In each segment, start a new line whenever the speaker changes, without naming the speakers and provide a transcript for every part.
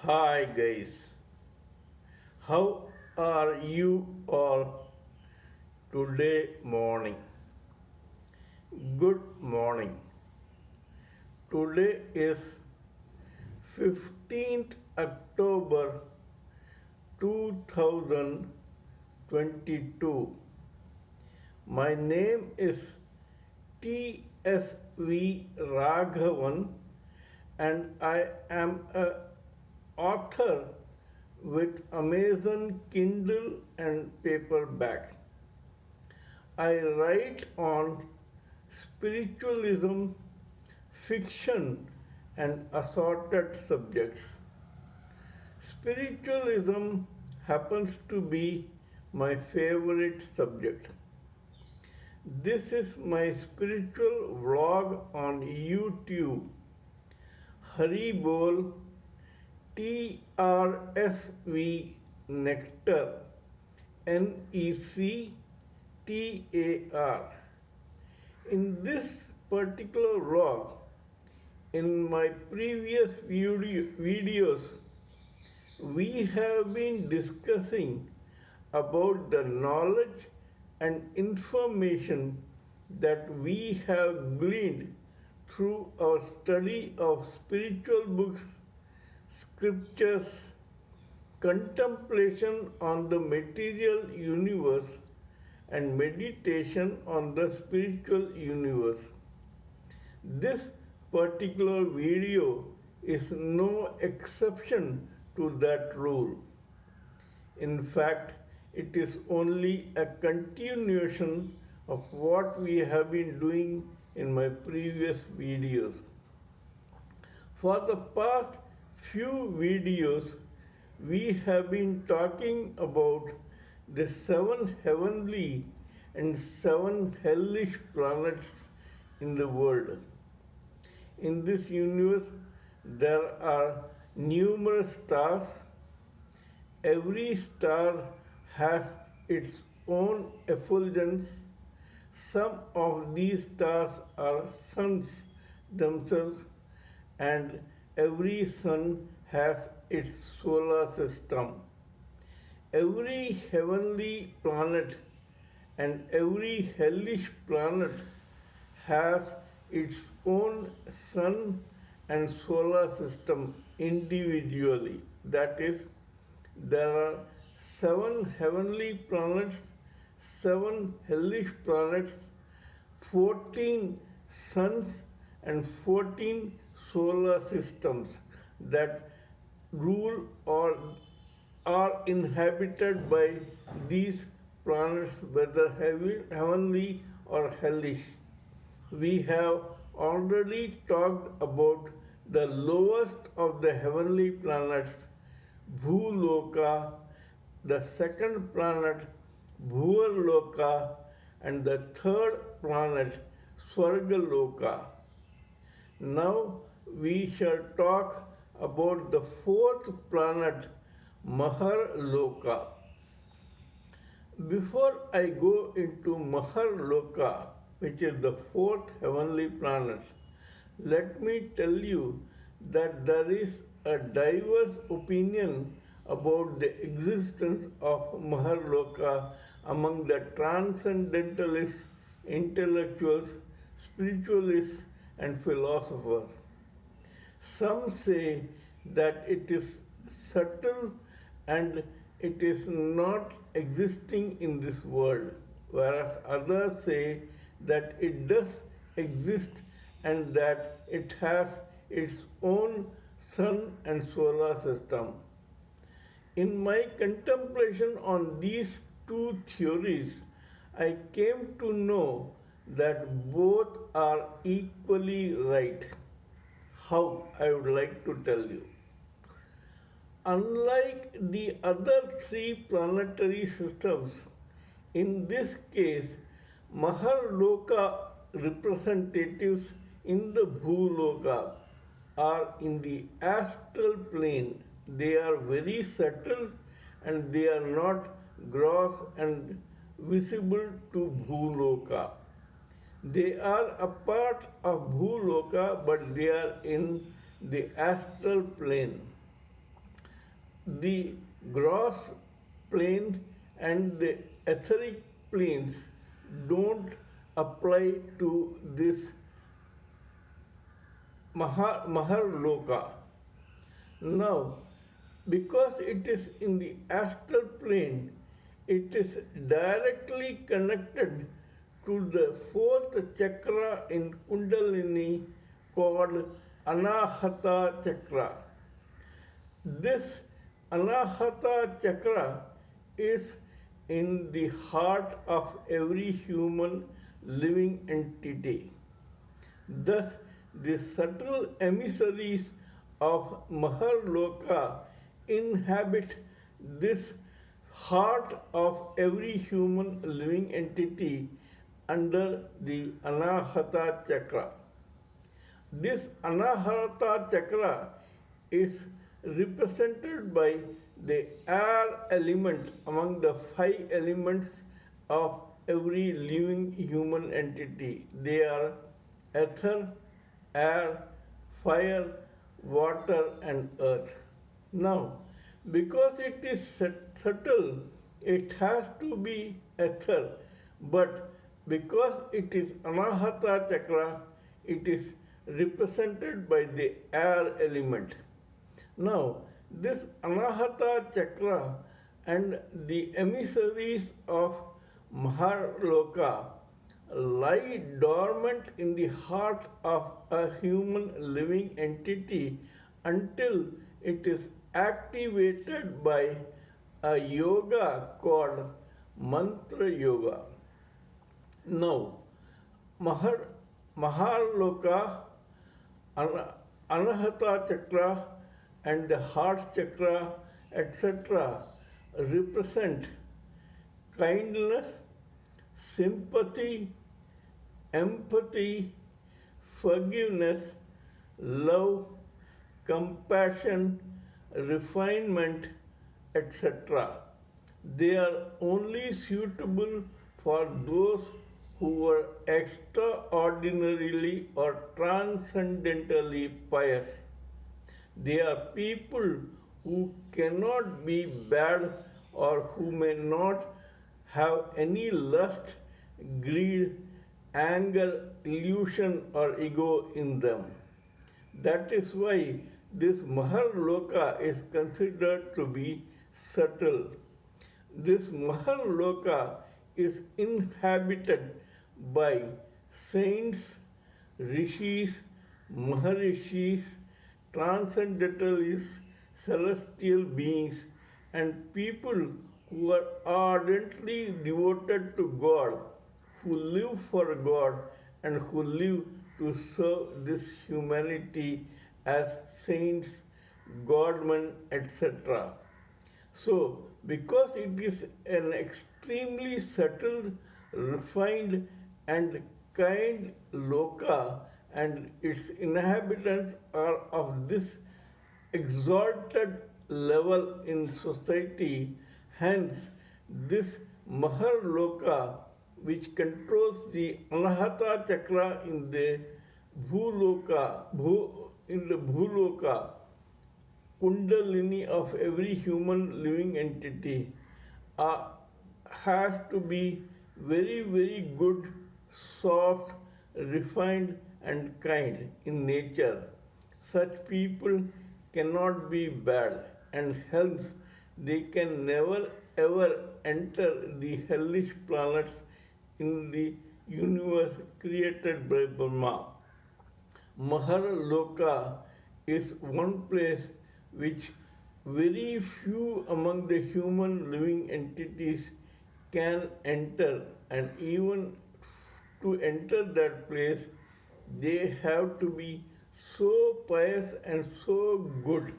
Hi guys, how are you all today morning? Good morning. Today is 15th October 2022. My name is TSV Raghavan and I am a author with Amazon Kindle and paperback. I write on spiritualism, fiction, and assorted subjects. Spiritualism happens to be my favorite subject. This is my spiritual vlog on YouTube. Haribol trsvnectar nectar. In this particular vlog, in my previous videos, we have been discussing about the knowledge and information that we have gleaned through our study of spiritual books, scriptures, contemplation on the material universe, and meditation on the spiritual universe. This particular video is no exception to that rule. In fact, it is only a continuation of what we have been doing in my previous videos. For the past few videos, we have been talking about the seven heavenly and seven hellish planets in the world. In this universe, there are numerous stars. Every star has its own effulgence. Some of these stars are suns themselves, and every sun has its solar system. Every heavenly planet and every hellish planet has its own sun and solar system individually. That is, there are seven heavenly planets, seven hellish planets, 14 suns, and 14 solar systems that rule or are inhabited by these planets, whether heavenly or hellish. We have already talked about the lowest of the heavenly planets, Loka, the second planet, Mahar Loka, and the third planet, Loka. Now we shall talk about the fourth planet, Mahar Loka. Before I go into Mahar Loka, which is the fourth heavenly planet, let me tell you that there is a diverse opinion about the existence of Mahar Loka among the transcendentalists, intellectuals, spiritualists, and philosophers. Some say that it is subtle and it is not existing in this world, whereas others say that it does exist and that it has its own sun and solar system. In my contemplation on these two theories, I came to know that both are equally right. How? I would like to tell you. Unlike the other three planetary systems, in this case, Mahar Loka representatives in the Bhuloka are in the astral plane. They are very subtle and they are not gross and visible to Bhuloka. They are a part of Bhuloka, but they are in the astral plane. the gross plane and the etheric planes don't apply to this Mahar Loka. Now, because it is in the astral plane, it is directly connected to the fourth chakra in Kundalini called Anahata chakra. This Anahata chakra is in the heart of every human living entity. Thus, the subtle emissaries of Mahar Loka inhabit this heart of every human living entity under the Anahata chakra. This Anahata chakra is represented by the air element among the five elements of every living human entity. They are ether, air, fire, water, and earth. Now, because it is subtle, it has to be ether, but because it is Anahata chakra, it is represented by the air element. Now, this Anahata chakra and the emissaries of Mahar Loka lie dormant in the heart of a human living entity until it is activated by a yoga called mantra yoga. Now, Mahar Loka, Anahata chakra, and the heart chakra, etc., represent kindness, sympathy, empathy, forgiveness, love, compassion, refinement, etc. They are only suitable for those who are extraordinarily or transcendentally pious. They are people who cannot be bad or who may not have any lust, greed, anger, illusion, or ego in them. That is why this Mahar Loka is considered to be subtle. This Mahar Loka is inhabited by saints, rishis, maharishis, transcendentalists, celestial beings, and people who are ardently devoted to God, who live for God, and who live to serve this humanity as saints, godmen, etc. So, because it is an extremely subtle, refined, and kind loka, and its inhabitants are of this exalted level in society, hence this Mahar Loka, which controls the Anahata chakra in the Bhuloka, Kundalini of every human living entity, has to be very, very good, soft, refined, and kind in nature. Such people cannot be bad, and hence they can never ever enter the hellish planets in the universe created by Brahma. Mahar Loka is one place which very few among the human living entities can enter, and even to enter that place, they have to be so pious and so good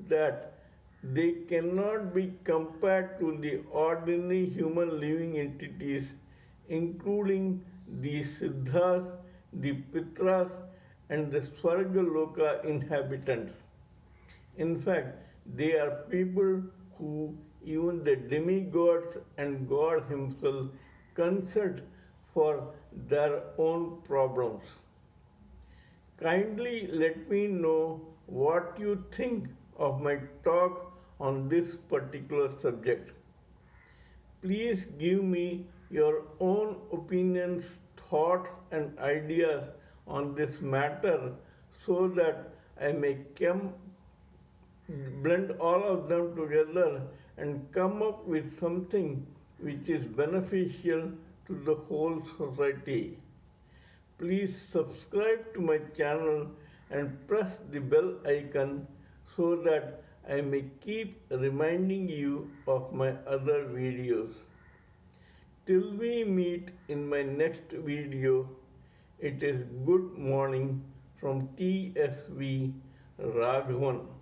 that they cannot be compared to the ordinary human living entities, including the Siddhas, the Pitras, and the Swargaloka inhabitants. In fact, they are people who even the demigods and God Himself consult for their own problems. Kindly let me know what you think of my talk on this particular subject. Please give me your own opinions, thoughts, and ideas on this matter so that I may blend all of them together and come up with something which is beneficial to the whole society. Please subscribe to my channel and press the bell icon so that I may keep reminding you of my other videos. Till we meet in my next video, it is good morning from TSV Raghavan.